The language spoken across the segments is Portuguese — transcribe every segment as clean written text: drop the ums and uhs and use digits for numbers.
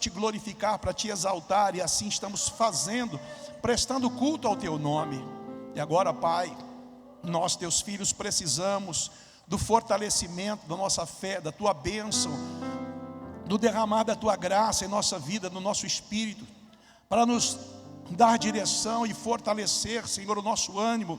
te glorificar, para te exaltar, e assim estamos fazendo, prestando culto ao teu nome. E agora, Pai, nós, teus filhos, precisamos do fortalecimento da nossa fé, da tua bênção, do derramar da tua graça em nossa vida, no nosso espírito, para nos dar direção e fortalecer, Senhor, o nosso ânimo,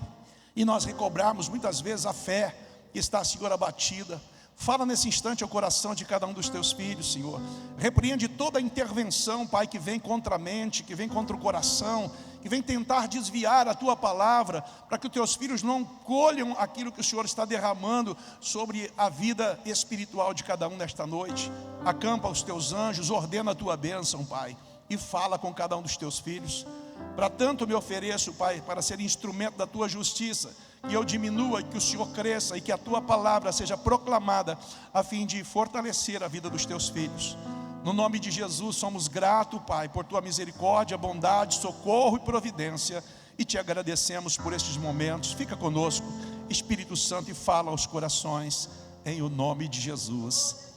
e nós recobrarmos muitas vezes a fé que está, Senhor, abatida. Fala nesse instante ao coração de cada um dos teus filhos, Senhor. Repreende toda a intervenção, Pai, que vem contra a mente, que vem contra o coração, que vem tentar desviar a tua palavra, para que os teus filhos não colham aquilo que o Senhor está derramando sobre a vida espiritual de cada um nesta noite. Acampa os teus anjos, ordena a tua bênção, Pai, e fala com cada um dos teus filhos. Para tanto me ofereço, Pai, para ser instrumento da tua justiça, que eu diminua e que o Senhor cresça, e que a tua palavra seja proclamada, a fim de fortalecer a vida dos teus filhos. No nome de Jesus somos gratos, Pai, por tua misericórdia, bondade, socorro e providência, e te agradecemos por estes momentos. Fica conosco, Espírito Santo, e fala aos corações, em o nome de Jesus.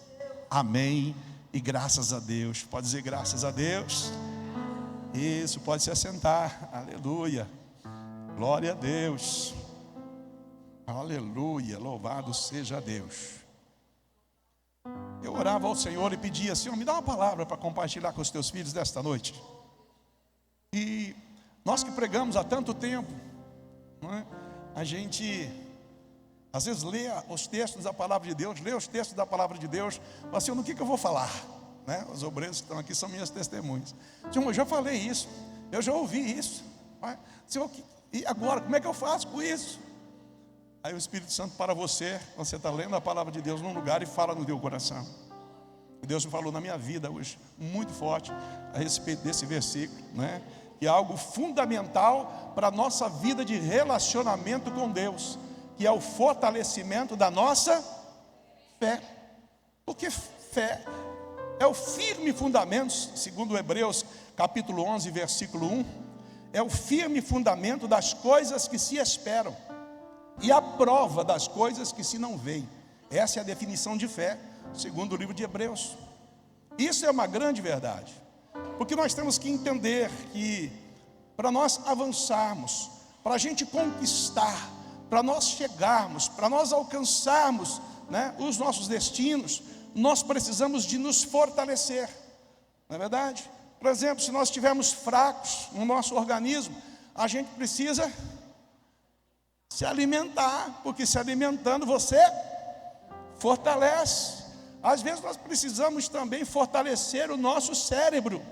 Amém e graças a Deus. Pode dizer graças a Deus. Isso, pode se assentar. Aleluia, glória a Deus. Aleluia, louvado seja Deus. Eu orava ao Senhor e pedia: Senhor, me dá uma palavra para compartilhar com os teus filhos desta noite. E nós que pregamos há tanto tempo, não é? A gente às vezes lê os textos da palavra de Deus, fala assim: no que eu vou falar? Né? Os obreiros que estão aqui são minhas testemunhas. Senhor, eu já falei isso, eu já ouvi isso, Senhor, e agora, como é que eu faço com isso? Aí o Espírito Santo para você, quando você está lendo a palavra de Deus num lugar, e fala no teu coração. Deus me falou na minha vida hoje, muito forte, a respeito desse versículo, né? Que é algo fundamental para a nossa vida de relacionamento com Deus, que é o fortalecimento da nossa fé. Porque fé é o firme fundamento, segundo Hebreus capítulo 11, versículo 1, é o firme fundamento das coisas que se esperam, e a prova das coisas que se não veem. Essa é a definição de fé, segundo o livro de Hebreus. Isso é uma grande verdade, porque nós temos que entender que para nós avançarmos, para a gente conquistar, para nós chegarmos, para nós alcançarmos, né, os nossos destinos, nós precisamos de nos fortalecer, não é verdade? Por exemplo, se nós estivermos fracos no nosso organismo, a gente precisa se alimentar, porque se alimentando você fortalece. Às vezes nós precisamos também fortalecer o nosso cérebro,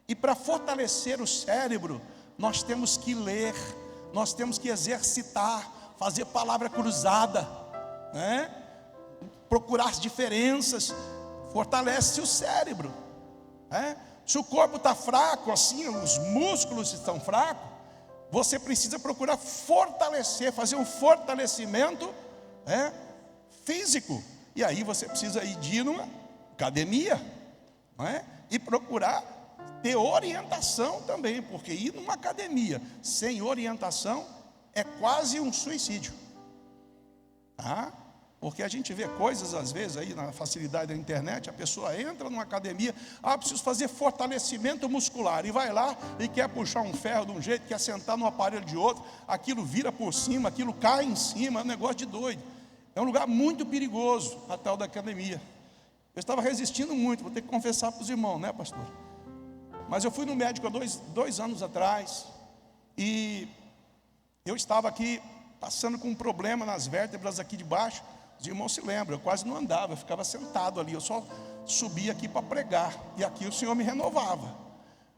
e para fortalecer o cérebro, nós temos que ler, nós temos que exercitar, fazer palavra cruzada, né? Procurar as diferenças, fortalece o cérebro, né? Se o corpo está fraco, assim, os músculos estão fracos, você precisa procurar fortalecer, fazer um fortalecimento, né, físico. E aí você precisa ir de uma academia, não é? E procurar ter orientação também, porque ir numa academia sem orientação é quase um suicídio, tá? Porque a gente vê coisas às vezes aí na facilidade da internet, a pessoa entra numa academia, preciso fazer fortalecimento muscular, e vai lá e quer puxar um ferro de um jeito, quer sentar no aparelho de outro, aquilo vira por cima, aquilo cai em cima, é um negócio de doido. É um lugar muito perigoso, a tal da academia. Eu estava resistindo muito, vou ter que confessar para os irmãos, né, pastor? Mas eu fui no médico há dois anos atrás, e eu estava aqui passando com um problema nas vértebras aqui de baixo. Os irmãos se lembram, eu quase não andava, eu ficava sentado ali, eu só subia aqui para pregar, e aqui o Senhor me renovava.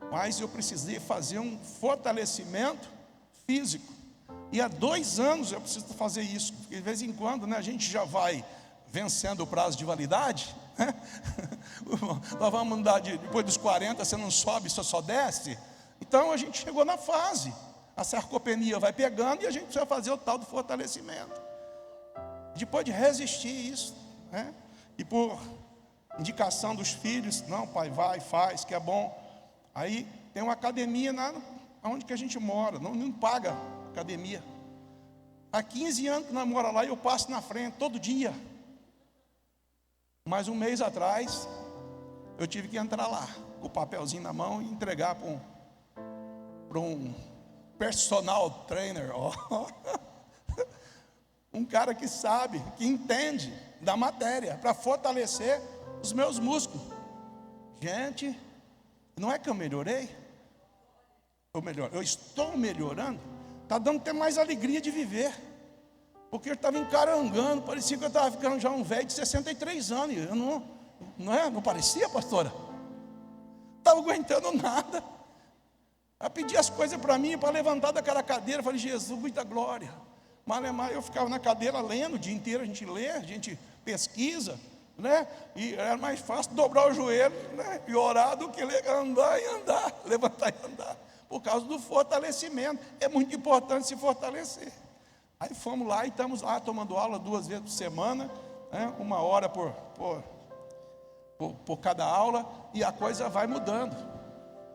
Mas eu precisei fazer um fortalecimento físico, e há 2 anos eu preciso fazer isso, porque de vez em quando, né, a gente já vai vencendo o prazo de validade, né? Nós vamos mudar depois dos 40, você não sobe, você só desce. Então a gente chegou na fase, a sarcopenia vai pegando, e a gente precisa fazer o tal do fortalecimento. Depois de resistir isso, né? E por indicação dos filhos, não, pai, vai, faz, que é bom. Aí tem uma academia onde que a gente mora, não paga academia. Há 15 anos que nós moramos lá, e eu passo na frente todo dia. Mas um mês atrás, eu tive que entrar lá, com o papelzinho na mão e entregar para um personal trainer, um cara que sabe, que entende da matéria, para fortalecer os meus músculos. Gente, não é que eu melhorei? Eu estou melhorando. Está dando até mais alegria de viver. Porque eu estava encarangando, parecia que eu estava ficando já um velho de 63 anos. Eu não parecia, pastora? Estava aguentando nada. Ela pedia as coisas para mim, para levantar daquela cadeira. Eu falei, Jesus, muita glória. Malemar, eu ficava na cadeira lendo o dia inteiro, a gente lê, a gente pesquisa, né? E era mais fácil dobrar o joelho, né? E orar do que andar e andar, levantar e andar. Por causa do fortalecimento. É muito importante se fortalecer. Aí fomos lá e estamos lá tomando aula 2 vezes por semana, né? 1 hora por cada aula, e a coisa vai mudando.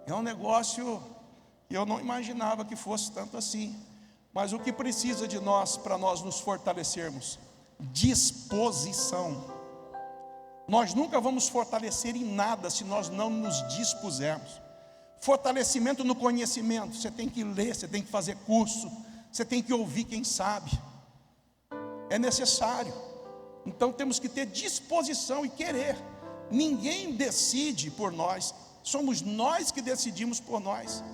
É um negócio que eu não imaginava que fosse tanto assim. Mas o que precisa de nós, para nós nos fortalecermos? Disposição. Nós nunca vamos fortalecer em nada se nós não nos dispusermos. Fortalecimento no conhecimento, você tem que ler, você tem que fazer curso, você tem que ouvir quem sabe. É necessário. Então temos que ter disposição e querer. Ninguém decide por nós, somos nós que decidimos por nós.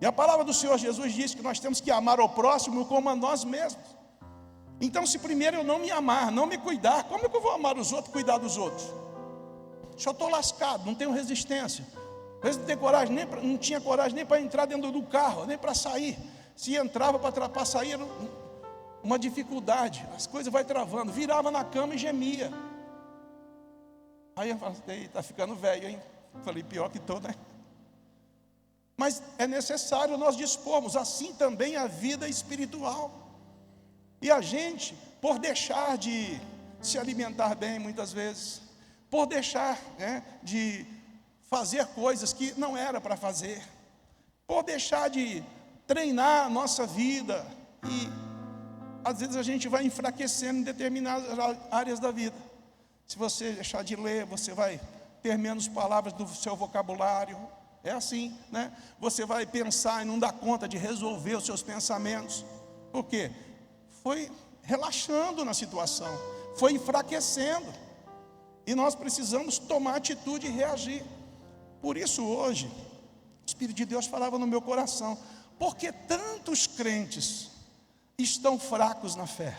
E a palavra do Senhor Jesus diz que nós temos que amar ao próximo como a nós mesmos. Então, se primeiro eu não me amar, não me cuidar, como é que eu vou amar os outros, cuidar dos outros? Se eu estou lascado, não tenho resistência, às vezes não tinha coragem nem para entrar dentro do carro, nem para sair. Se entrava para sair, era uma dificuldade, as coisas vai travando, virava na cama e gemia. Aí eu falei, está ficando velho, hein? Falei, pior que estou, né? Mas é necessário nós dispormos, assim também a vida espiritual. E a gente, por deixar de se alimentar bem muitas vezes, por deixar, né, de fazer coisas que não era para fazer, por deixar de treinar a nossa vida, e às vezes a gente vai enfraquecendo em determinadas áreas da vida. Se você deixar de ler, você vai ter menos palavras do seu vocabulário. É assim, né? Você vai pensar e não dá conta de resolver os seus pensamentos. Por quê? Foi relaxando na situação, foi enfraquecendo. E nós precisamos tomar atitude e reagir. Por isso hoje, o Espírito de Deus falava no meu coração, porque tantos crentes estão fracos na fé.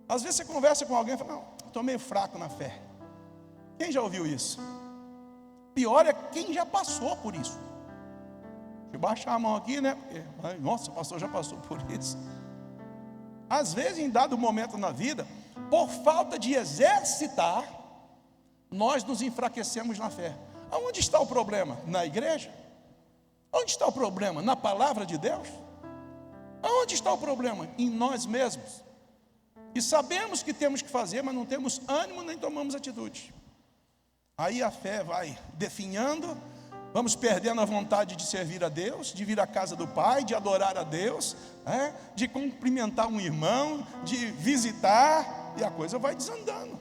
Às vezes você conversa com alguém e fala, não, estou meio fraco na fé. Quem já ouviu isso? Pior é quem já passou por isso. Deixa eu baixar a mão aqui, né? Porque, nossa, o pastor já passou por isso. Às vezes, em dado momento na vida, por falta de exercitar, nós nos enfraquecemos na fé. Aonde está o problema? Na igreja? Onde está o problema? Na palavra de Deus? Aonde está o problema? Em nós mesmos. E sabemos que temos que fazer, mas não temos ânimo nem tomamos atitude. Aí a fé vai definhando, vamos perdendo a vontade de servir a Deus, de vir à casa do Pai, de adorar a Deus, de cumprimentar um irmão, de visitar, e a coisa vai desandando.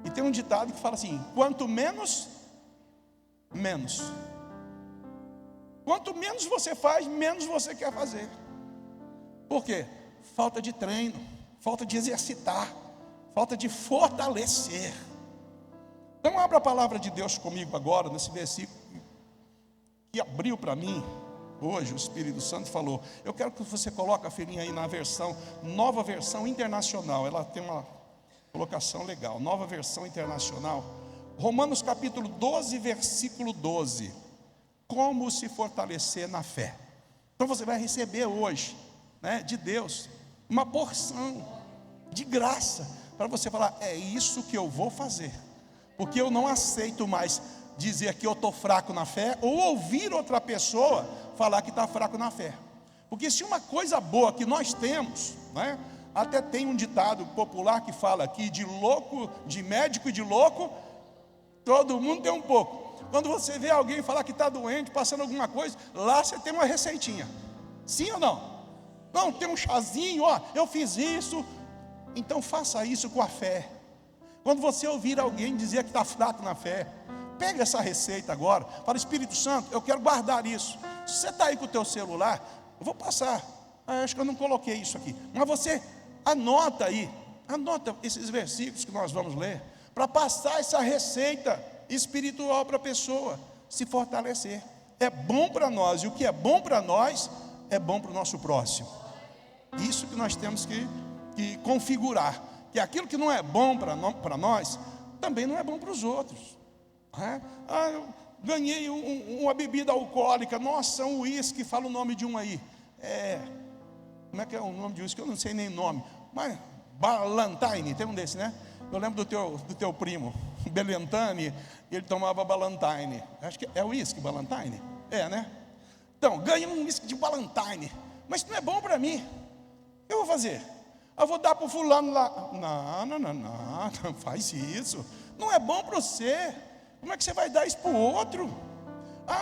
E tem um ditado que fala assim, quanto menos, menos. Quanto menos você faz, menos você quer fazer. Por quê? Falta de treino, falta de exercitar, falta de fortalecer. Então abra a palavra de Deus comigo agora, nesse versículo que abriu para mim, hoje o Espírito Santo falou. Eu quero que você coloque a filhinha aí na versão, nova versão internacional, ela tem uma colocação legal, nova versão internacional. Romanos capítulo 12, versículo 12. Como se fortalecer na fé. Então você vai receber hoje, né, de Deus, uma porção de graça, para você falar, é isso que eu vou fazer. Porque eu não aceito mais dizer que eu estou fraco na fé, ou ouvir outra pessoa falar que está fraco na fé. Porque se uma coisa boa que nós temos, né, até tem um ditado popular que fala aqui, de louco, de médico e de louco, todo mundo tem um pouco. Quando você vê alguém falar que está doente, passando alguma coisa, lá você tem uma receitinha. Sim ou não? Não, tem um chazinho, ó, eu fiz isso. Então faça isso com a fé. Quando você ouvir alguém dizer que está fraco na fé, pega essa receita agora. Fala: Espírito Santo, eu quero guardar isso. Se você está aí com o teu celular, eu vou passar. Acho que eu não coloquei isso aqui. Mas você anota aí. Anota esses versículos que nós vamos ler, para passar essa receita espiritual para a pessoa se fortalecer. É bom para nós, e o que é bom para nós é bom para o nosso próximo. Isso que nós temos que configurar, que aquilo que não é bom para nós, também não é bom para os outros. Eu ganhei uma bebida alcoólica, nossa, um uísque, fala o nome de um aí. Como é que é o nome de uísque? Eu não sei nem o nome, mas Ballantine, tem um desse, né? Eu lembro do teu primo, Belentane, ele tomava Ballantine. Acho que é uísque, Ballantine? Né? Então, ganha um uísque de Ballantine, mas isso não é bom para mim. O que eu vou fazer? Eu vou dar para o fulano lá. Não faz isso. Não é bom para você. Como é que você vai dar isso para o outro?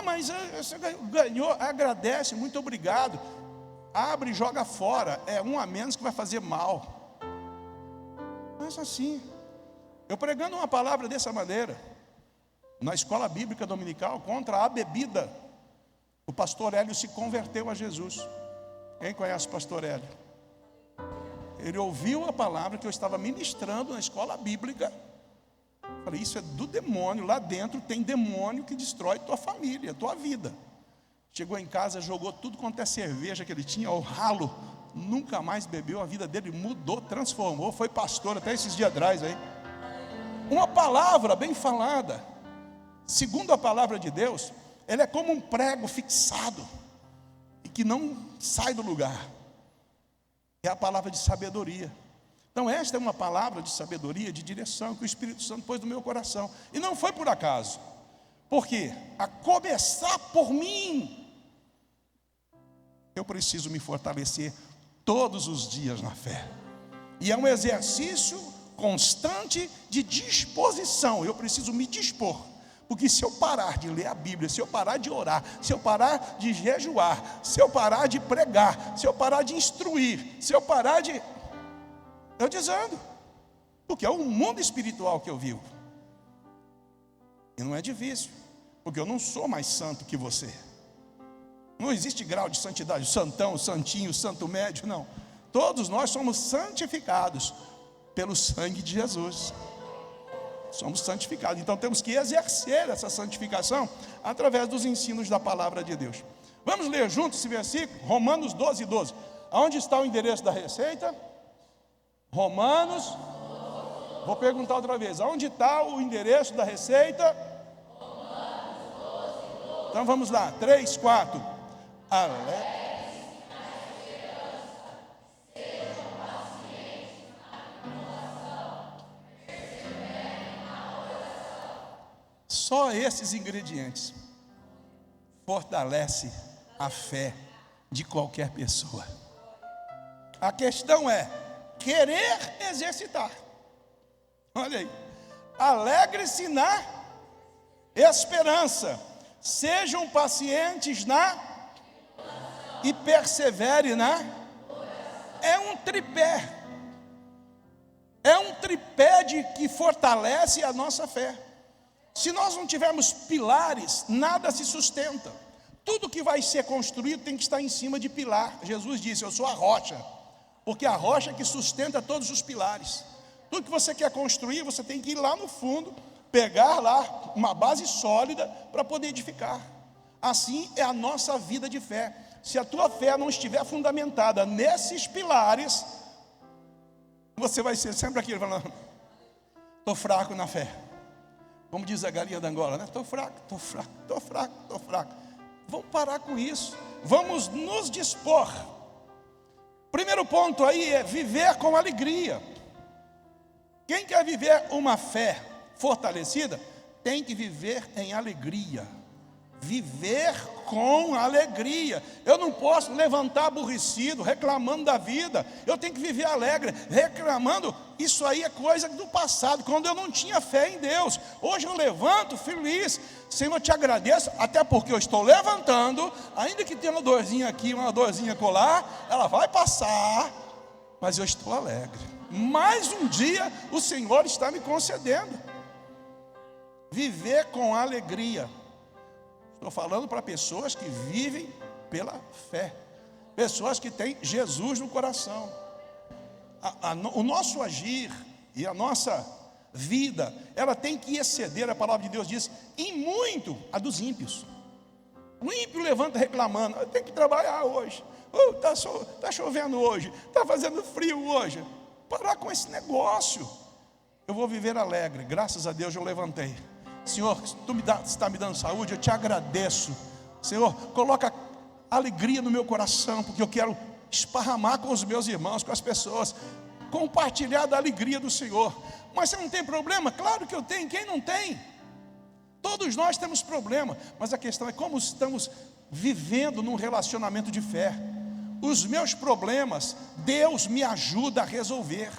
Mas você ganhou, agradece, muito obrigado. Abre e joga fora. É um a menos que vai fazer mal. Mas assim, eu pregando uma palavra dessa maneira, na escola bíblica dominical, contra a bebida, o pastor Hélio se converteu a Jesus. Quem conhece o pastor Hélio? Ele ouviu a palavra que eu estava ministrando na escola bíblica. Falei: isso é do demônio, lá dentro tem demônio que destrói tua família, tua vida. Chegou em casa, jogou tudo quanto é cerveja que ele tinha ao ralo, nunca mais bebeu, a vida dele mudou, transformou, foi pastor até esses dias atrás aí. Uma palavra bem falada, segundo a palavra de Deus, ela é como um prego fixado e que não sai do lugar. É a palavra de sabedoria. Então esta é uma palavra de sabedoria, de direção, que o Espírito Santo pôs no meu coração. E não foi por acaso. Porque a começar por mim, eu preciso me fortalecer todos os dias na fé. E é um exercício constante de disposição. Eu preciso me dispor. Porque se eu parar de ler a Bíblia, se eu parar de orar, se eu parar de jejuar, se eu parar de pregar, se eu parar de instruir, se eu parar de... eu desando. Porque é o mundo espiritual que eu vivo. E não é difícil. Porque eu não sou mais santo que você. Não existe grau de santidade, santão, santinho, santo médio, não. Todos nós somos santificados pelo sangue de Jesus. Somos santificados. Então temos que exercer essa santificação através dos ensinos da palavra de Deus. Vamos ler juntos esse versículo? Romanos 12, 12. Aonde está o endereço da receita? Romanos. Vou perguntar outra vez. Aonde está o endereço da receita? Romanos 12, 12. Então vamos lá. 3, 4. Só esses ingredientes fortalece a fé de qualquer pessoa. A questão é querer exercitar. Olha aí. Alegre-se na esperança. Sejam pacientes e persevere É um tripé. É um tripé que fortalece a nossa fé. Se nós não tivermos pilares, nada se sustenta. Tudo que vai ser construído tem que estar em cima de pilar. Jesus disse: eu sou a rocha. Porque a rocha é que sustenta todos os pilares. Tudo que você quer construir, você tem que ir lá no fundo, pegar lá uma base sólida para poder edificar. Assim é a nossa vida de fé. Se a tua fé não estiver fundamentada nesses pilares, você vai ser sempre aquele falando: estou fraco na fé. Como diz a galinha da Angola, né? Estou fraco, estou fraco, estou fraco, estou fraco. Vamos parar com isso. Vamos nos dispor. Primeiro ponto aí é viver com alegria. Quem quer viver uma fé fortalecida, tem que viver em alegria. Viver com alegria. Eu não posso levantar aborrecido, reclamando da vida. Eu tenho que viver alegre, reclamando. Isso aí é coisa do passado, quando eu não tinha fé em Deus. Hoje eu levanto feliz. Senhor, eu te agradeço, até porque eu estou levantando. Ainda que tenha uma dorzinha aqui, uma dorzinha colar, ela vai passar, mas eu estou alegre. Mais um dia o Senhor está me concedendo. Viver com alegria. Estou falando para pessoas que vivem pela fé. Pessoas que têm Jesus no coração. O nosso agir e a nossa vida, ela tem que exceder, a palavra de Deus diz, em muito a dos ímpios. O ímpio levanta reclamando: eu tenho que trabalhar hoje, está chovendo hoje, está fazendo frio hoje. Parar com esse negócio. Eu vou viver alegre. Graças a Deus eu levantei. Senhor, se tu está me dando saúde, eu te agradeço. Senhor, coloca alegria no meu coração, porque eu quero esparramar com os meus irmãos, com as pessoas, compartilhar da alegria do Senhor. Mas você não tem problema? Claro que eu tenho. Quem não tem? Todos nós temos problema, mas a questão é como estamos vivendo num relacionamento de fé. Os meus problemas, Deus me ajuda a resolver.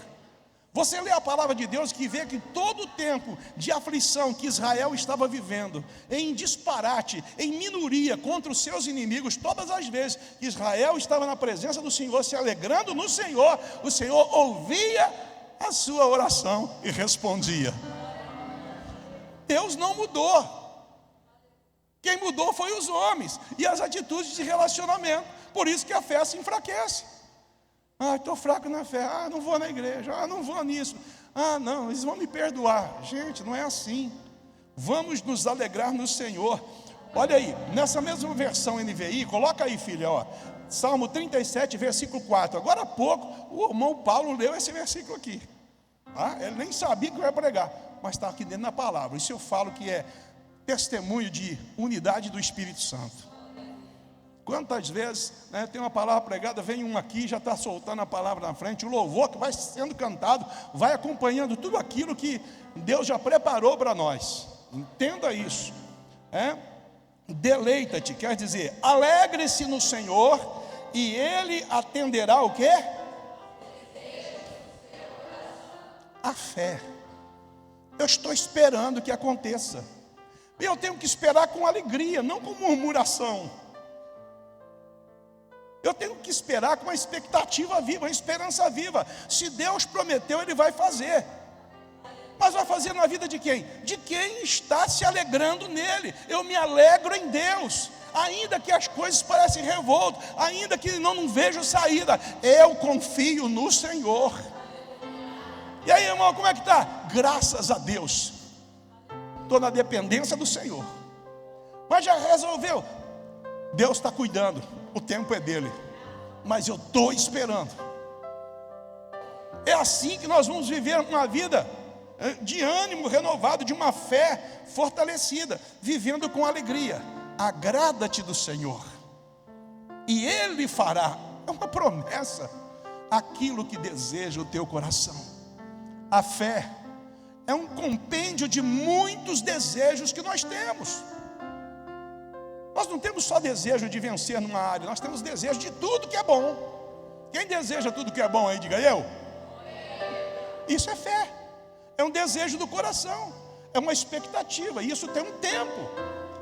Você lê a palavra de Deus que vê que todo o tempo de aflição que Israel estava vivendo, em disparate, em minoria contra os seus inimigos, todas as vezes que Israel estava na presença do Senhor, se alegrando no Senhor, o Senhor ouvia a sua oração e respondia. Deus não mudou. Quem mudou foi os homens e as atitudes de relacionamento. Por isso que a fé se enfraquece. Estou fraco na fé. Não vou na igreja. Não vou nisso. Não, eles vão me perdoar. Gente, não é assim. Vamos nos alegrar no Senhor. Olha aí, nessa mesma versão NVI, coloca aí, filha, ó, Salmo 37, versículo 4. Agora há pouco, o irmão Paulo leu esse versículo aqui. Ele nem sabia que eu ia pregar, mas está aqui dentro da palavra. Isso eu falo que é testemunho de unidade do Espírito Santo. Quantas vezes, tem uma palavra pregada, vem um aqui, já está soltando a palavra na frente, o louvor que vai sendo cantado, vai acompanhando tudo aquilo que Deus já preparou para nós. Entenda isso. Deleita-te, quer dizer, alegre-se no Senhor, e Ele atenderá o quê? A fé. Eu estou esperando que aconteça. Eu tenho que esperar com alegria, não com murmuração. Eu tenho que esperar com uma expectativa viva, uma esperança viva. Se Deus prometeu, Ele vai fazer. Mas vai fazer na vida de quem? De quem está se alegrando nele. Eu me alegro em Deus. Ainda que as coisas parecem revoltas, ainda que não vejo saída, eu confio no Senhor. E aí, irmão, como é que está? Graças a Deus. Estou na dependência do Senhor. Mas já resolveu. Deus está cuidando. O tempo é dele. Mas eu estou esperando. É assim que nós vamos viver uma vida de ânimo renovado, de uma fé fortalecida, vivendo com alegria. Agrada-te do Senhor, e Ele fará, é uma promessa, aquilo que deseja o teu coração. A fé é um compêndio de muitos desejos que nós temos. Nós não temos só desejo de vencer numa área, nós temos desejo de tudo que é bom. Quem deseja tudo que é bom aí, diga eu. Isso é fé, é um desejo do coração, é uma expectativa, e isso tem um tempo,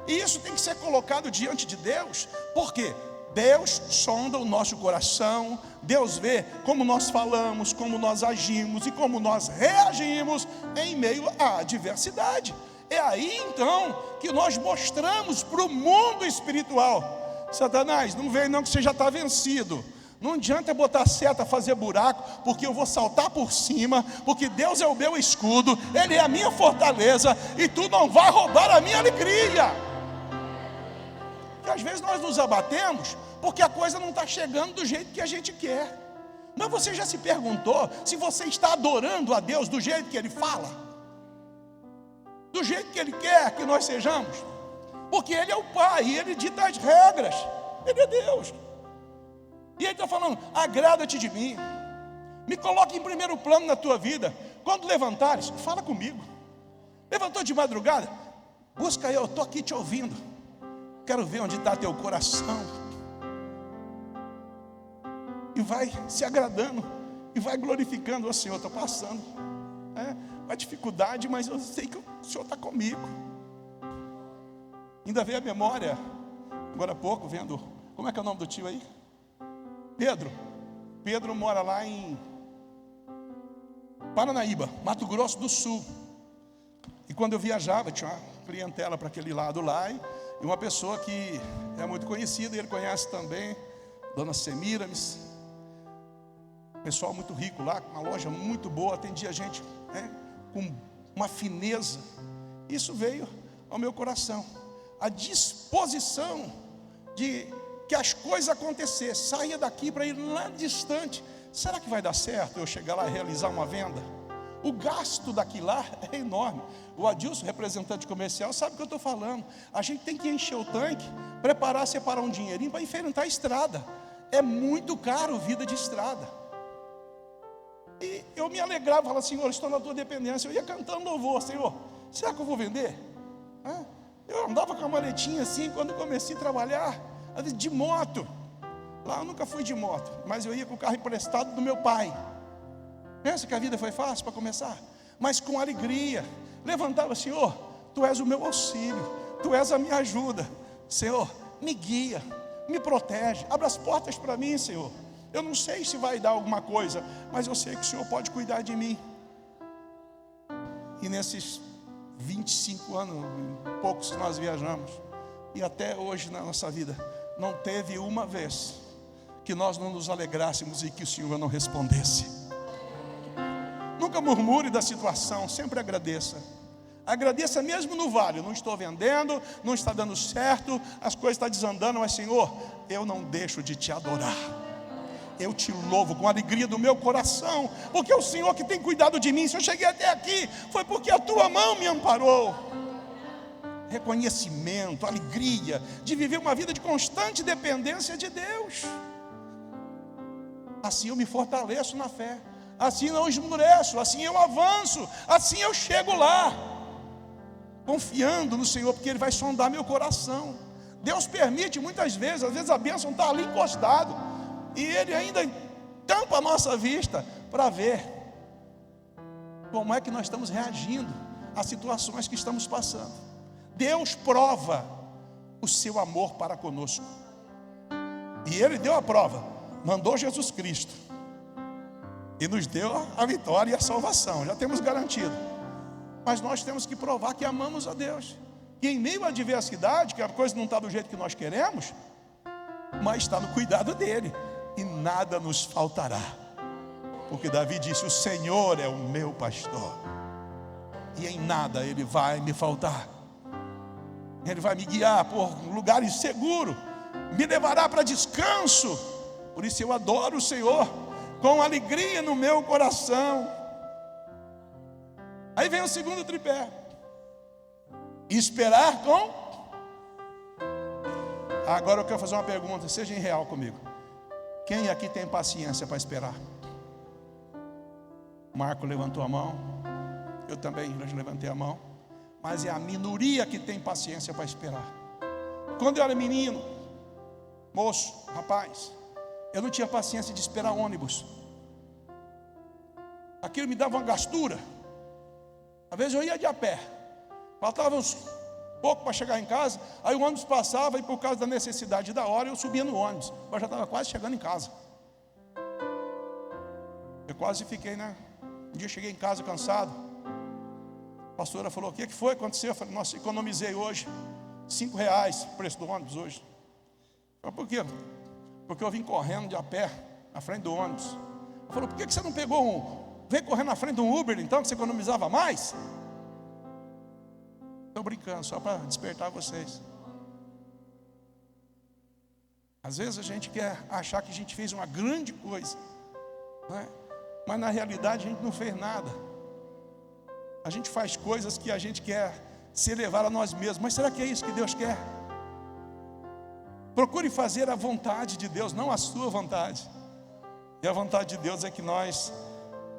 e isso tem que ser colocado diante de Deus. Por quê? Deus sonda o nosso coração, Deus vê como nós falamos, como nós agimos e como nós reagimos em meio à adversidade. É aí então que nós mostramos para o mundo espiritual: Satanás, não vem não, que você já está vencido. Não adianta botar seta, fazer buraco, porque eu vou saltar por cima, porque Deus é o meu escudo, Ele é a minha fortaleza, e tu não vai roubar a minha alegria. Porque às vezes nós nos abatemos porque a coisa não está chegando do jeito que a gente quer. Mas você já se perguntou se você está adorando a Deus do jeito que Ele fala? Do jeito que Ele quer que nós sejamos? Porque Ele é o Pai, e Ele dita as regras. Ele é Deus. E Ele está falando: agrada-te de mim, me coloque em primeiro plano na tua vida. Quando levantares, fala comigo. Levantou de madrugada, busca eu, estou aqui te ouvindo. Quero ver onde está teu coração. E vai se agradando, e vai glorificando: o Senhor, estou passando uma dificuldade, mas eu sei que o Senhor está comigo. Ainda veio a memória, agora há pouco, vendo, como é que é o nome do tio aí? Pedro mora lá em Paranaíba, Mato Grosso do Sul. E quando eu viajava, tinha uma clientela para aquele lado lá, e uma pessoa que é muito conhecida, e ele conhece também, Dona Semiramis, pessoal muito rico lá, com uma loja muito boa, atendia a gente, né, com uma fineza. Isso veio ao meu coração, a disposição de que as coisas acontecessem. Saía daqui para ir lá distante. Será que vai dar certo eu chegar lá e realizar uma venda? O gasto daqui lá é enorme. O Adilson, representante comercial, sabe o que eu estou falando. A gente tem que encher o tanque, preparar, separar um dinheirinho para enfrentar a estrada. É muito caro vida de estrada. E eu me alegrava, falava: Senhor, estou na tua dependência. Eu ia cantando louvor: Senhor, será que eu vou vender? Eu andava com a maletinha assim, quando comecei a trabalhar, de moto. Lá eu nunca fui de moto, mas eu ia com o carro emprestado do meu pai. Pensa que a vida foi fácil para começar? Mas com alegria. Levantava: Senhor, Tu és o meu auxílio, Tu és a minha ajuda. Senhor, me guia, me protege, abre as portas para mim, Senhor. Eu não sei se vai dar alguma coisa, mas eu sei que o Senhor pode cuidar de mim. E nesses 25 anos, poucos que nós viajamos, e até hoje na nossa vida, não teve uma vez que nós não nos alegrássemos e que o Senhor não respondesse. Nunca murmure da situação, sempre agradeça. Agradeça mesmo no vale. Não estou vendendo, não está dando certo, as coisas estão desandando, mas Senhor, eu não deixo de Te adorar. Eu Te louvo com a alegria do meu coração, porque é o Senhor que tem cuidado de mim. Se eu cheguei até aqui, foi porque a Tua mão me amparou. Reconhecimento, alegria de viver uma vida de constante dependência de Deus. Assim eu me fortaleço na fé, assim não esmureço, assim eu avanço, assim eu chego lá, confiando no Senhor, porque Ele vai sondar meu coração. Deus permite muitas vezes, às vezes a bênção está ali encostado, e Ele ainda tampa a nossa vista para ver como é que nós estamos reagindo às situações que estamos passando. Deus prova o seu amor para conosco, e Ele deu a prova, mandou Jesus Cristo e nos deu a vitória e a salvação, já temos garantido. Mas nós temos que provar que amamos a Deus, que em meio à adversidade, que a coisa não está do jeito que nós queremos, mas está no cuidado dEle, e nada nos faltará, porque Davi disse: o Senhor é o meu pastor, e em nada Ele vai me faltar. Ele vai me guiar por lugares seguros, me levará para descanso. Por isso eu adoro o Senhor com alegria no meu coração. Aí vem o segundo tripé: esperar com. Agora eu quero fazer uma pergunta, seja em real comigo. Quem aqui tem paciência para esperar? Marco levantou a mão, eu também levantei a mão. Mas é a minoria que tem paciência para esperar. Quando eu era menino, moço, rapaz, eu não tinha paciência de esperar ônibus. Aquilo me dava uma gastura. Às vezes eu ia de a pé, faltava uns pouco para chegar em casa, aí o ônibus passava, e por causa da necessidade da hora eu subia no ônibus, mas já estava quase chegando em casa. Eu quase fiquei, né? Um dia eu cheguei em casa cansado. A pastora falou: o que foi? Aconteceu? Eu falei: nossa, economizei hoje R$5 o preço do ônibus hoje. Falei: por quê? Porque eu vim correndo de a pé na frente do ônibus. Ela falou: por que você não pegou veio correndo na frente de um Uber então, que você economizava mais? Estou brincando, só para despertar vocês. Às vezes a gente quer achar que a gente fez uma grande coisa, não é? Mas na realidade a gente não fez nada. A gente faz coisas que a gente quer se elevar a nós mesmos. Mas será que é isso que Deus quer? Procure fazer a vontade de Deus, não a sua vontade. E a vontade de Deus é que nós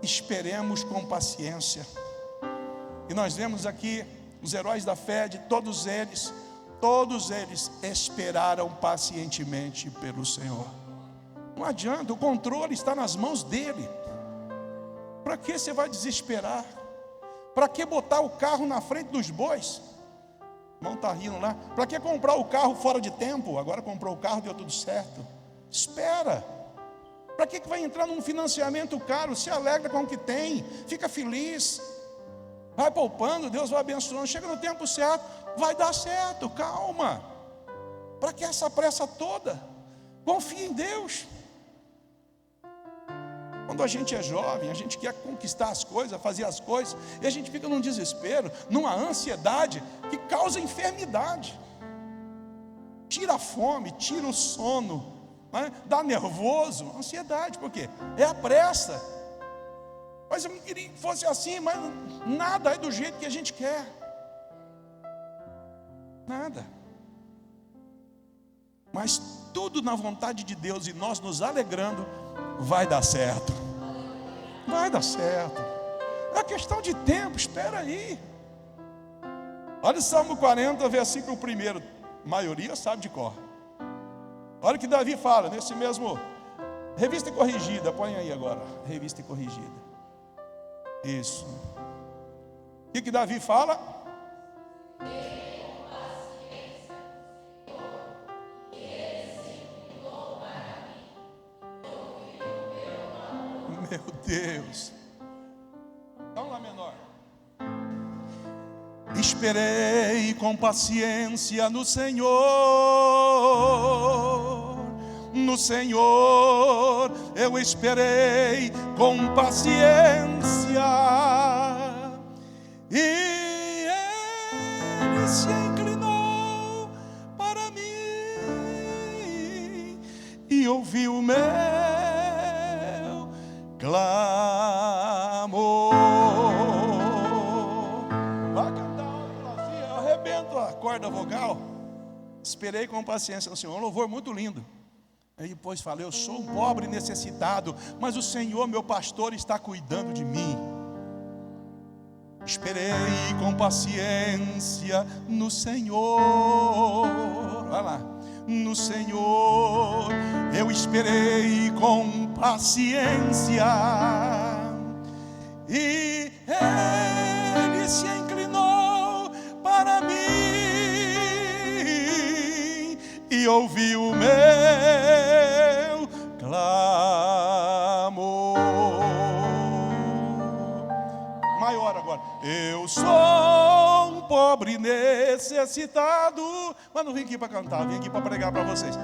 esperemos com paciência. E nós vemos aqui os heróis da fé, de todos eles esperaram pacientemente pelo Senhor. Não adianta, o controle está nas mãos dele. Para que você vai desesperar? Para que botar o carro na frente dos bois? O irmão está rindo lá. Para que comprar o carro fora de tempo? Agora comprou o carro, deu tudo certo. Espera. Para que vai entrar num financiamento caro? Se alegra com o que tem, fica feliz, vai poupando, Deus vai abençoando. Chega no tempo certo, vai dar certo, calma. Para que essa pressa toda? Confie em Deus. Quando a gente é jovem, a gente quer conquistar as coisas, fazer as coisas, e a gente fica num desespero, numa ansiedade que causa enfermidade. Tira a fome, tira o sono, né? Dá nervoso, ansiedade, por quê? É a pressa. Mas eu não queria que fosse assim, mas nada é do jeito que a gente quer. Nada. Mas tudo na vontade de Deus e nós nos alegrando, vai dar certo. Vai dar certo. É questão de tempo, espera aí. Olha o Salmo 40, versículo 1. A maioria sabe de cor. Olha o que Davi fala nesse mesmo. Revista e corrigida, põe aí agora. Revista e corrigida. Isso. O que Davi fala? Meu Deus. Dá um lá menor. Esperei com paciência no Senhor. No Senhor eu esperei com paciência. E Ele se inclinou para mim e ouviu o meu clamor. Vai cantar, arrebenta a corda vogal. Esperei com paciência no Senhor. Um louvor muito lindo. Aí depois fala: eu sou um pobre e necessitado, mas o Senhor meu pastor está cuidando de mim. Esperei com paciência no Senhor. Vai lá. No Senhor eu esperei com paciência, e Ele se inclinou para mim e ouviu o meu clamor. Maior agora. Eu sou um pobre necessitado, mas não vim aqui para cantar, vim aqui para pregar para vocês.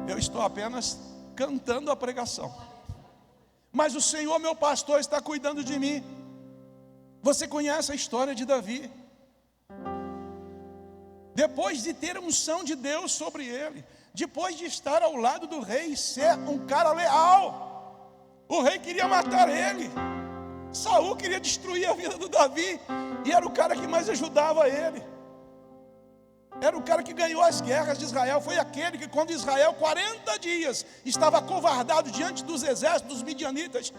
Eu estou apenas cantando a pregação. Mas o Senhor meu pastor está cuidando de mim. Você conhece a história de Davi? Depois de ter a unção de Deus sobre ele, depois de estar ao lado do rei e ser um cara leal, o rei queria matar ele. Saul queria destruir a vida do Davi, e era o cara que mais ajudava ele. Era o cara que ganhou as guerras de Israel. Foi aquele que, quando Israel 40 dias estava acovardado diante dos exércitos dos midianitas,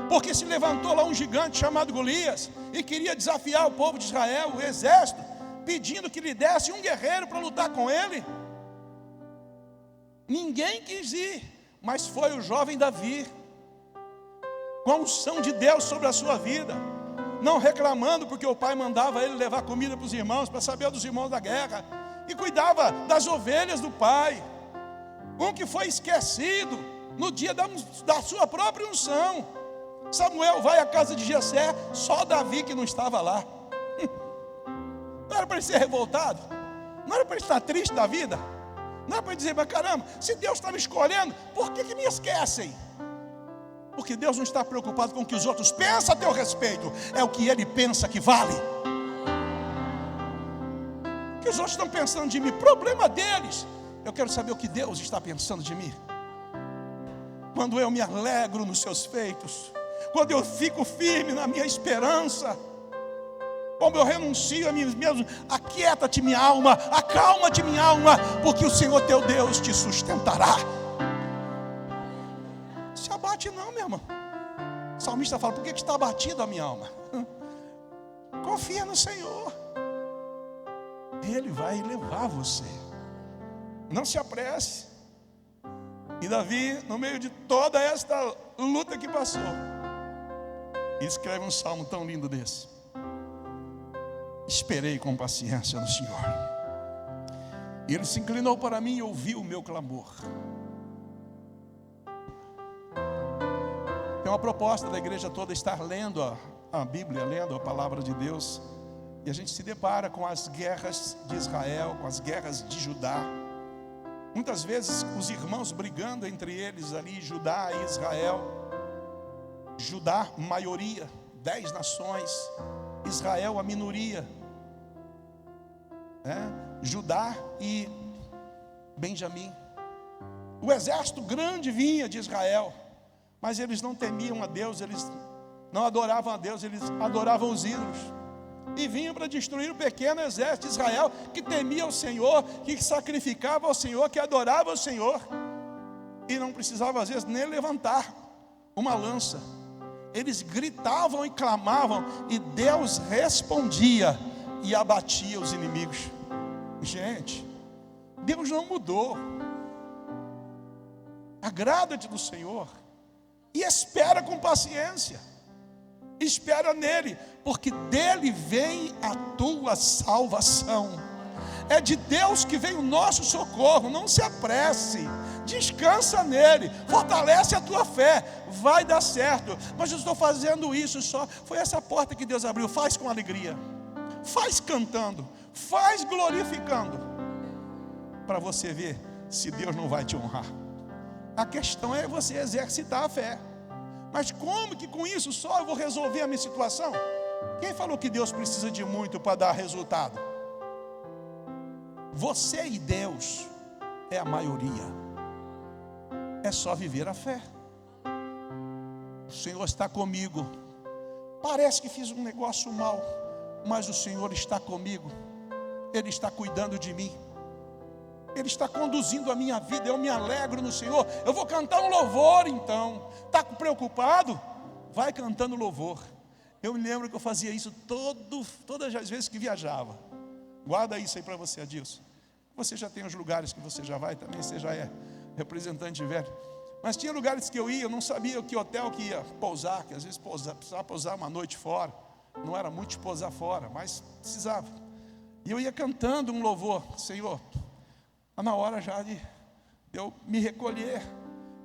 porque se levantou lá um gigante chamado Golias e queria desafiar o povo de Israel, o exército, pedindo que lhe desse um guerreiro para lutar com ele. Ninguém quis ir, mas foi o jovem Davi, com a unção de Deus sobre a sua vida, não reclamando porque o pai mandava ele levar comida para os irmãos, para saber dos irmãos da guerra, e cuidava das ovelhas do pai. Um que foi esquecido no dia da sua própria unção. Samuel vai à casa de Jessé, só Davi que não estava lá. Não era para ele ser revoltado? Não era para ele estar triste da vida? Não era para ele dizer: mas caramba, se Deus está me escolhendo, por que me esquecem? Porque Deus não está preocupado com o que os outros pensam a teu respeito, é o que Ele pensa que vale. O que os outros estão pensando de mim, problema deles. Eu quero saber o que Deus está pensando de mim. Quando eu me alegro nos seus feitos, quando eu fico firme na minha esperança, como eu renuncio a mim mesmo, aquieta-te minha alma, acalma-te minha alma, porque o Senhor teu Deus te sustentará. Se abate não, meu irmão. O salmista fala: por que está abatido a minha alma? Confia no Senhor, Ele vai levar você. Não se apresse. E Davi, no meio de toda esta luta que passou, escreve um salmo tão lindo desse: esperei com paciência no Senhor, e Ele se inclinou para mim e ouviu o meu clamor. É uma proposta da igreja toda estar lendo a Bíblia, lendo a palavra de Deus. E a gente se depara com as guerras de Israel, com as guerras de Judá. Muitas vezes os irmãos brigando entre eles ali, Judá e Israel. Judá, maioria, 10 nações. Israel, a minoria. Judá e Benjamim. O exército grande vinha de Israel, mas eles não temiam a Deus, eles não adoravam a Deus, eles adoravam os ídolos. E vinham para destruir o pequeno exército de Israel, que temia o Senhor, que sacrificava ao Senhor, que adorava o Senhor. E não precisava às vezes nem levantar uma lança. Eles gritavam e clamavam, e Deus respondia e abatia os inimigos. Gente, Deus não mudou. Agrada-te do Senhor e espera com paciência. Espera nele, porque dele vem a tua salvação. É de Deus que vem o nosso socorro. Não se apresse, descansa nele, fortalece a tua fé, vai dar certo. Mas eu estou fazendo isso só, foi essa porta que Deus abriu. Faz com alegria, faz cantando, faz glorificando, para você ver se Deus não vai te honrar. A questão é você exercitar a fé. Mas como que com isso só eu vou resolver a minha situação? Quem falou que Deus precisa de muito para dar resultado? Você e Deus é a maioria. É só viver a fé. O Senhor está comigo. Parece que fiz um negócio mal, mas o Senhor está comigo. Ele está cuidando de mim. Ele está conduzindo a minha vida. Eu me alegro no Senhor. Eu vou cantar um louvor então. Está preocupado? Vai cantando louvor. Eu me lembro que eu fazia isso todas as vezes que viajava. Guarda isso aí para você, Adilson. Você já tem os lugares que você já vai também. Você já é representante velho. Mas tinha lugares que eu ia, eu não sabia que hotel que ia pousar. Que às vezes precisava pousar uma noite fora. Não era muito de pousar fora, mas precisava. E eu ia cantando um louvor. Senhor, na hora já de eu me recolher,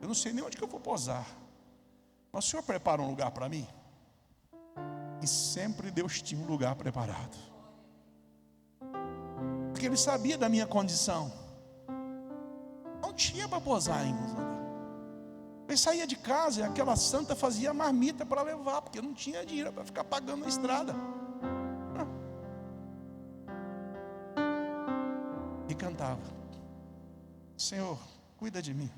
eu não sei nem onde que eu vou pousar, mas o Senhor prepara um lugar para mim. E sempre Deus tinha um lugar preparado, porque Ele sabia da minha condição. Não tinha para pousar em um lugar. Eu saía de casa e aquela santa fazia marmita para levar, porque eu não tinha dinheiro para ficar pagando na estrada. E cantava: Senhor, cuida de mim.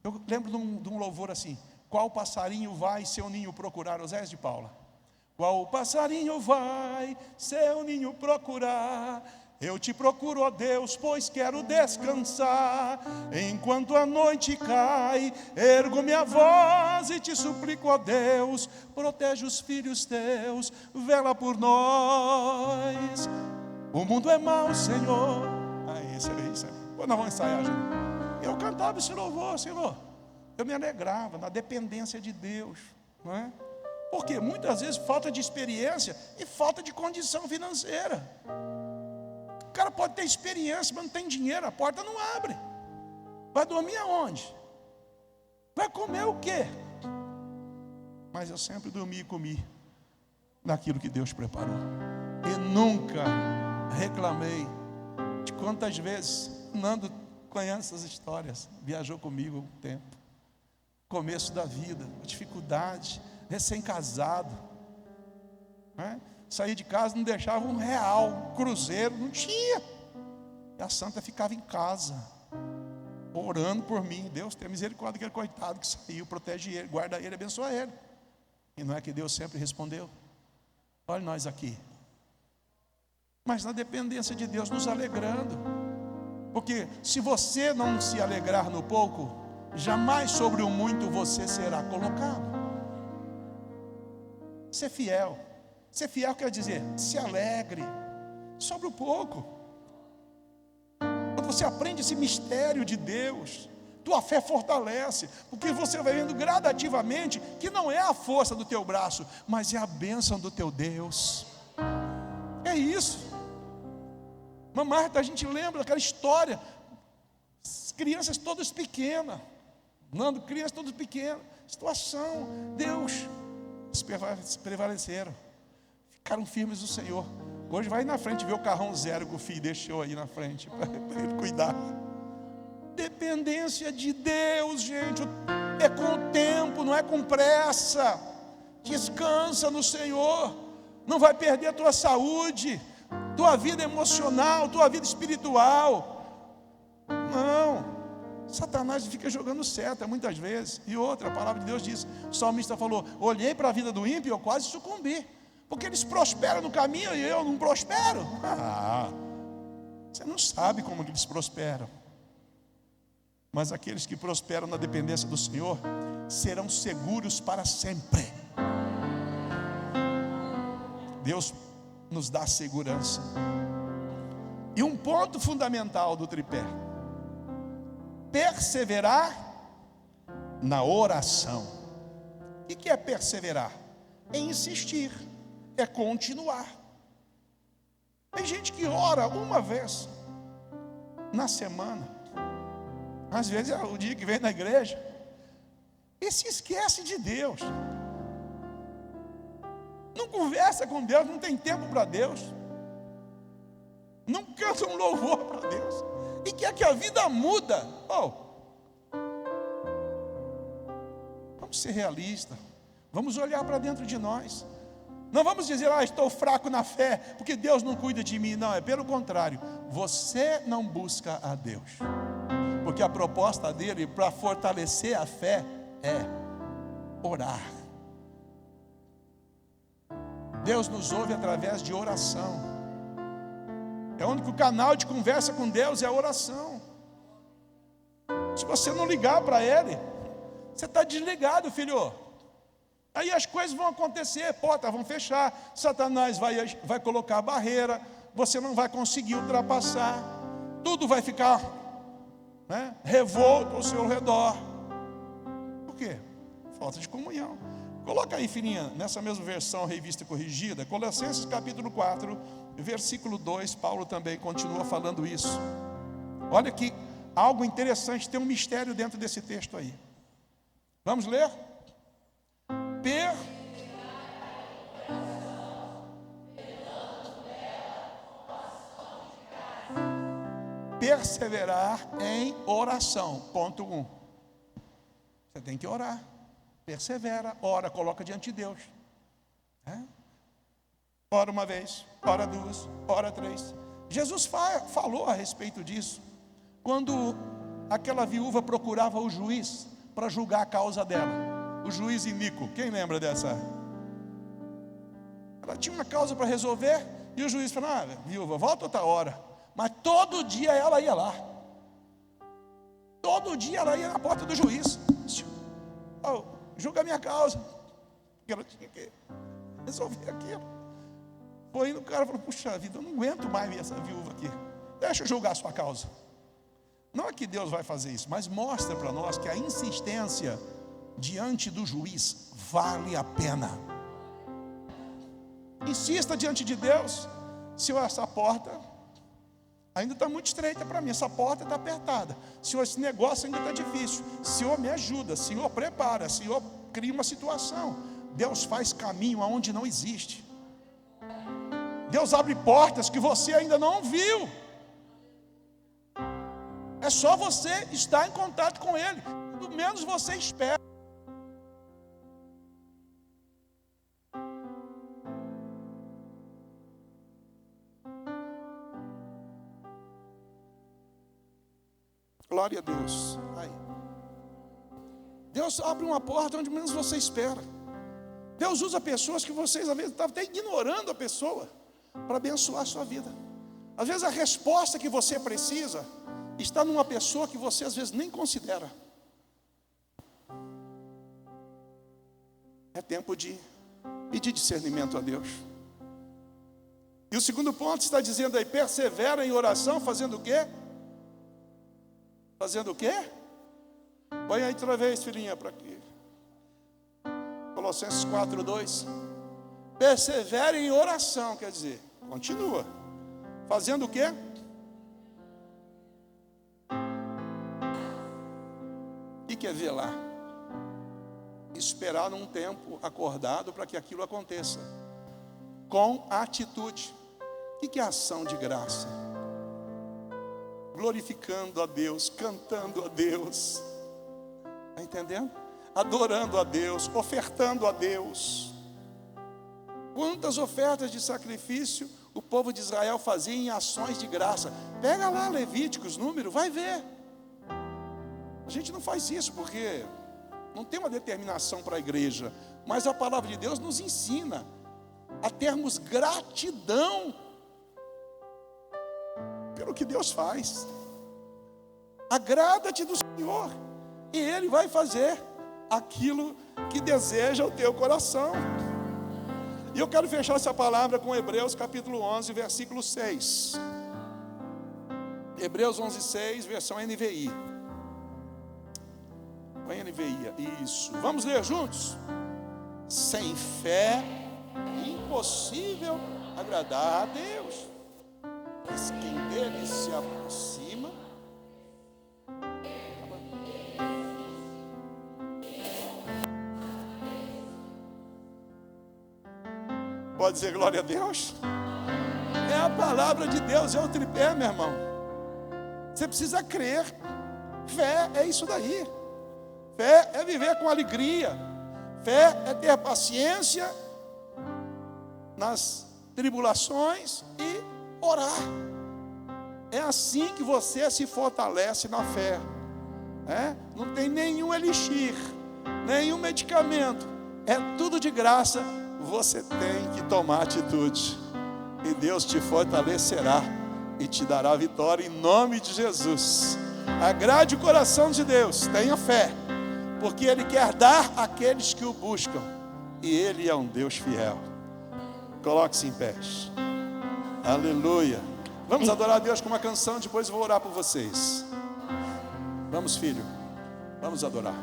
Eu lembro de um louvor assim: qual passarinho vai seu ninho procurar? Oséias de Paula. Qual passarinho vai seu ninho procurar? Eu te procuro, ó Deus, pois quero descansar. Enquanto a noite cai, ergo minha voz e te suplico, ó Deus, protege os filhos teus, vela por nós. O mundo é mau, Senhor. Isso aí. Pô, nós vamos ensaiar, gente. Eu cantava esse louvor, Senhor. Eu me alegrava na dependência de Deus, não é? Porque muitas vezes falta de experiência e falta de condição financeira. O cara pode ter experiência, mas não tem dinheiro, a porta não abre. Vai dormir aonde? Vai comer o quê? Mas eu sempre dormi e comi naquilo que Deus preparou. E nunca reclamei. De quantas vezes Nando conhece essas histórias, viajou comigo um tempo, começo da vida, dificuldade, recém-casado, né? Saí de casa, não deixava R$1, um cruzeiro, não tinha. E a santa ficava em casa, orando por mim. Deus tem misericórdia daquele coitado que saiu, protege ele, guarda ele, abençoa ele. E não é que Deus sempre respondeu? Olha nós aqui. Mas na dependência de Deus, nos alegrando. Porque se você não se alegrar no pouco, jamais sobre o muito você será colocado. Ser fiel. Ser fiel quer dizer, se alegre sobre o pouco. Quando você aprende esse mistério de Deus, tua fé fortalece, porque você vai vendo gradativamente que não é a força do teu braço, mas é a bênção do teu Deus. É isso. Marta, a gente lembra daquela história, as crianças todas pequenas, Nando, crianças todos pequenos. Situação, Deus, eles prevaleceram. Ficaram firmes no Senhor. Hoje vai na frente ver o carrão zero que o filho deixou aí na frente, para ele cuidar. Dependência de Deus, gente. É com o tempo, não é com pressa. Descansa no Senhor. Não vai perder a tua saúde, tua vida emocional, tua vida espiritual. Não. Satanás fica jogando seta muitas vezes. E outra, a palavra de Deus diz, o salmista falou, olhei para a vida do ímpio e eu quase sucumbi, porque eles prosperam no caminho e eu não prospero. Você não sabe como eles prosperam. Mas aqueles que prosperam na dependência do Senhor serão seguros para sempre. Deus nos dá segurança. E um ponto fundamental do tripé: perseverar na oração. O que é perseverar? É insistir, é continuar. Tem gente que ora uma vez na semana, às vezes é o dia que vem na igreja, e se esquece de Deus. Não conversa com Deus, não tem tempo para Deus, não canta um louvor para Deus, e quer que a vida muda. Vamos ser realistas, vamos olhar para dentro de nós. Não vamos dizer, estou fraco na fé, porque Deus não cuida de mim. Não, é pelo contrário, você não busca a Deus, porque a proposta dele para fortalecer a fé é orar. Deus nos ouve através de oração. É o único canal de conversa com Deus, é a oração. Se você não ligar para Ele, você está desligado, filho. Aí as coisas vão acontecer, portas vão fechar, Satanás vai colocar barreira, você não vai conseguir ultrapassar, tudo vai ficar revolto ao seu redor. Por quê? Falta de comunhão. Coloca aí, filhinha, nessa mesma versão, revista corrigida, Colossenses capítulo 4, versículo 2, Paulo também continua falando isso. Olha que algo interessante, tem um mistério dentro desse texto aí. Vamos ler? Perseverar em oração. Ponto 1. Você tem que orar. Persevera, ora, coloca diante de Deus. Ora uma vez, ora duas, ora três. Jesus falou a respeito disso. Quando aquela viúva procurava o juiz para julgar a causa dela. O juiz iníquo, quem lembra dessa? Ela tinha uma causa para resolver e o juiz falou, viúva, volta outra hora. Mas todo dia ela ia lá. Todo dia ela ia na porta do juiz. Julga a minha causa. Porque ela tinha que resolver aquilo. Foi indo, o cara falou, puxa vida, eu não aguento mais ver essa viúva aqui. Deixa eu julgar a sua causa. Não é que Deus vai fazer isso, mas mostra para nós que a insistência diante do juiz vale a pena. Insista diante de Deus. Senhor, essa porta ainda está muito estreita para mim, essa porta está apertada. Senhor, esse negócio ainda está difícil. Senhor, me ajuda. Senhor, prepara. Senhor, cria uma situação. Deus faz caminho aonde não existe. Deus abre portas que você ainda não viu. É só você estar em contato com Ele. Pelo menos você espera. Glória a Deus. Aí. Deus abre uma porta onde menos você espera. Deus usa pessoas que vocês às vezes estavam até ignorando a pessoa para abençoar a sua vida. Às vezes a resposta que você precisa está numa pessoa que você às vezes nem considera. É tempo de pedir discernimento a Deus. E o segundo ponto está dizendo aí, persevera em oração, fazendo o quê? Fazendo o quê? Põe aí outra vez, filhinha, para aqui. Colossenses 4:2. Persevere em oração, quer dizer, continua. Fazendo o quê? O que é velar? Esperar um tempo acordado para que aquilo aconteça, com atitude. O que é ação de graça? Glorificando a Deus, cantando a Deus, está entendendo? Adorando a Deus, ofertando a Deus. Quantas ofertas de sacrifício o povo de Israel fazia em ações de graça? Pega lá Levíticos, número, vai ver. A gente não faz isso porque não tem uma determinação para a igreja, mas a palavra de Deus nos ensina a termos gratidão pelo que Deus faz. Agrada-te do Senhor, e Ele vai fazer aquilo que deseja o teu coração. E eu quero fechar essa palavra com Hebreus capítulo 11, versículo 6. Hebreus 11, 6, versão NVI. Põe NVI, isso. Vamos ler juntos? Sem fé é impossível agradar a Deus, mas quem dele se aproxima pode dizer glória a Deus? É a palavra de Deus, é o tripé, meu irmão. Você precisa crer. Fé é isso daí. Fé é viver com alegria. Fé é ter paciência nas tribulações e orar. É assim que você se fortalece na fé. Não tem nenhum elixir, nenhum medicamento. É tudo de graça. Você tem que tomar atitude, e Deus te fortalecerá e te dará vitória em nome de Jesus. Agrade o coração de Deus, tenha fé, porque Ele quer dar àqueles que o buscam, e Ele é um Deus fiel. Coloque-se em pé. Aleluia. Vamos adorar a Deus com uma canção, depois eu vou orar por vocês. Vamos, filho, vamos adorar.